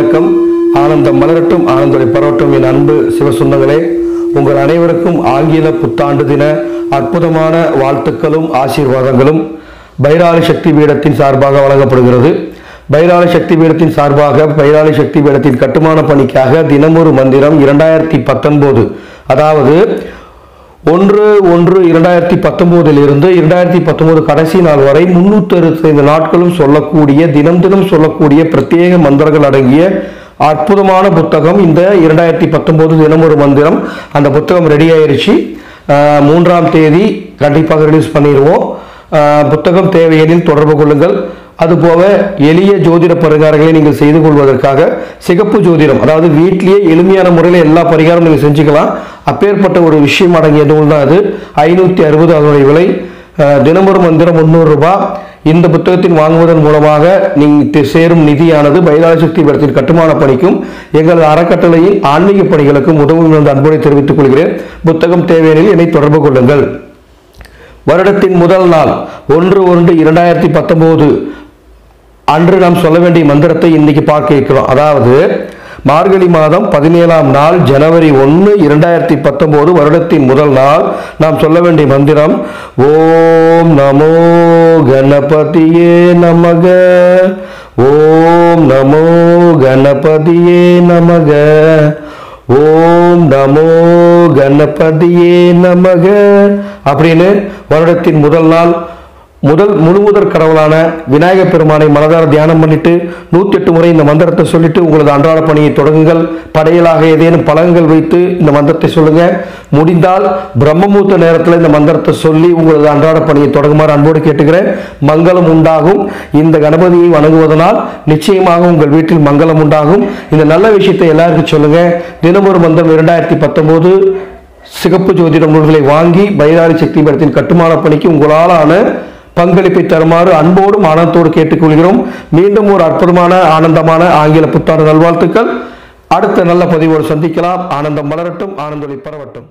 வணக்கம். ஆனந்தம் மலரட்டும், ஆனந்தொளி பரவட்டும். என் அன்பு சிவசுந்தங்களே, உங்கள் அனைவருக்கும் ஆங்கில புத்தாண்டு தின அற்புதமான வாழ்த்துக்களும் ஆசீர்வாதங்களும் பைராளி சக்தி பீடத்தின் சார்பாக வழங்கப்படுகிறது. பைராளி சக்தி பீடத்தின் சார்பாக பைராளி சக்தி பீடத்தின் கட்டுமான பணிக்காக தினமொரு மந்திரம் 2019, அதாவது 1/1/2019 இருந்து 2019 கடைசி நாள் வரை 365 நாட்களும் சொல்லக்கூடிய தினம் சொல்லக்கூடிய பிரத்யேக மந்திரங்கள் அடங்கிய அற்புதமான புத்தகம் இந்த 2019 தினமொரு மந்திரம். அந்த புத்தகம் ரெடி ஆயிருச்சு. 3ஆம் தேதி கண்டிப்பாக ரிலீஸ் பண்ணிடுவோம். புத்தகம் தேவையெனில் தொடர்பு கொள்ளுங்கள். அதுபோக எளிய ஜோதிட பரிகாரங்களை நீங்கள் செய்து கொள்வதற்காக சிகப்பு ஜோதிடம், அதாவது வீட்டிலேயே எளிமையான முறையில் எல்லா பரிகாரமும் நீங்கள் செஞ்சுக்கலாம். அப்பேற்பட்ட ஒரு விஷயம் அடங்கிய நூல் தான் அது. 560 அதனுடைய விலை. தினமொரு மந்திரம் 300 ரூபாய். இந்த புத்தகத்தின் வாங்குவதன் மூலமாக நீங்கள் சேரும் நிதியானது பைராளி சக்தி பீடத்தின் கட்டுமான பணிக்கும் எங்களது அறக்கட்டளையின் ஆன்மீக பணிகளுக்கும் உதவும் என்று அன்போடு தெரிவித்துக் கொள்கிறேன். புத்தகம் தேவையெனில் என்னை தொடர்பு கொள்ளுங்கள். வருடத்தின் முதல் நாள் 1/1/2019 அன்று நாம் சொல்ல வேண்டிய மந்திரத்தை இன்னைக்கு பார்க்க இருக்கிறோம். அதாவது மார்கழி மாதம் 17ஆம் நாள் ஜனவரி 1, 2019 வருடத்தின் முதல் நாள் நாம் சொல்ல வேண்டிய மந்திரம் ஓம் நமோ கணபதியே நமக, ஓம் நமோ கணபதியே நமக, ஓம் நமோ கணபதியே நமக அப்படின்னு வருடத்தின் முதல் நாள் முழுமுதற் கடவுளான விநாயகப் பெருமானை மனதார தியானம் பண்ணிட்டு 108 முறை இந்த மந்திரத்தை சொல்லிட்டு உங்களது அன்றாட பணியை தொடங்குங்கள். படையலாக ஏதேனும் பழங்கள் வைத்து இந்த மந்திரத்தை சொல்லுங்க. முடிந்தால் பிரம்மமுகூர்த்த நேரத்தில் இந்த மந்திரத்தை சொல்லி உங்களது அன்றாட பணியை தொடங்குமாறு அன்போடு கேட்டுக்கிறேன். மங்களம் உண்டாகும். இந்த கணபதியை வணங்குவதனால் நிச்சயமாக உங்கள் வீட்டில் மங்களம் உண்டாகும். இந்த நல்ல விஷயத்தை எல்லாருக்கும் சொல்லுங்க. தினமொரு மந்திரம் 2019 சிகப்பு ஜோதிட நூல்களை வாங்கி பைராளி சக்தி பீடத்தின் கட்டுமான பணிக்கு உங்களாலான பங்களிப்பை தருமாறு அன்போடும் ஆனந்தத்தோடு கேட்டுக்கொள்கிறோம். மீண்டும் ஒரு அற்புதமான ஆனந்தமான ஆங்கில புத்தாண்டு நல்வாழ்த்துக்கள். அடுத்த நல்ல பதிவோடு சந்திக்கலாம். ஆனந்தம் மலரட்டும், ஆனந்தொளி பரவட்டும்.